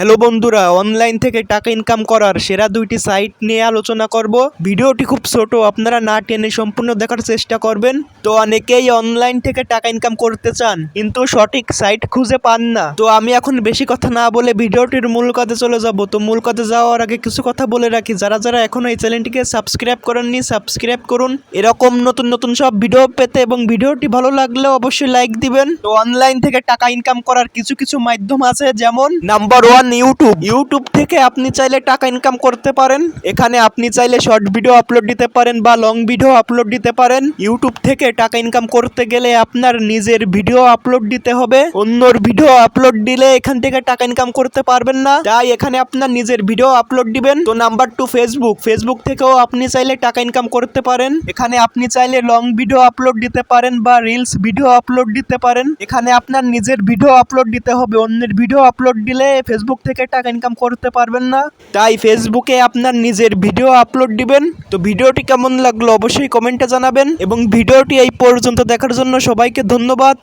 Hello বন্ধুরা, online থেকে টাকা ইনকাম করার সেরা দুইটি সাইট নিয়ে আলোচনা করব। ভিডিওটি খুব ছোট, আপনারা না টেনে সম্পূর্ণ দেখার চেষ্টা করবেন। তো অনেকেই অনলাইন থেকে টাকা ইনকাম করতে চান কিন্তু সঠিক সাইট খুঁজে পান না। তো আমি এখন বেশি কথা না বলে ভিডিওটির মূল কাজে চলে যাব। তো মূল কাজে যাওয়ার আগে কিছু কথা বলে রাখি, যারা যারা এখনো এই চ্যানেলটিকে সাবস্ক্রাইব করেননি সাবস্ক্রাইব করুন এরকম নতুন নতুন সব ভিডিও পেতে, এবং ভিডিওটি ভালো লাগলে অবশ্যই লাইক দিবেন। তো অনলাইন থেকে টাকা ইনকাম করার কিছু কিছু মাধ্যম আছে, যেমন নাম্বার 1 ইউটিউব থেকে আপনি চাইলে টাকা ইনকাম করতে পারেন। এখানে আপনি চাইলে শর্ট ভিডিও আপলোড দিতে পারেন বা লং ভিডিও আপলোড দিতে পারেন। ইউটিউব থেকে টাকা ইনকাম করতে গেলে আপনার নিজের ভিডিও আপলোড দিতে হবে, অন্যর ভিডিও আপলোড দিলে এখান থেকে টাকা ইনকাম করতে পারবেন না, তাই এখানে আপনার নিজের ভিডিও আপলোড দিবেন। তো নাম্বার 2 ফেসবুক থেকেও আপনি চাইলে টাকা ইনকাম করতে পারেন। এখানে আপনি চাইলে লং ভিডিও আপলোড দিতে পারেন বা রিলস ভিডিও আপলোড দিতে পারেন। এখানে আপনার নিজের ভিডিও আপলোড দিতে হবে, অন্যের ভিডিও আপলোড দিলে ফেসবুক থেকে টাকা ইনকাম করতে পারবেন না, তাই ফেসবুকে আপনার নিজের ভিডিও আপলোড দিবেন। তো ভিডিওটি কেমন লাগলো অবশ্যই কমেন্টে জানাবেন, এবং ভিডিওটি এই পর্যন্ত দেখার জন্য সবাইকে ধন্যবাদ।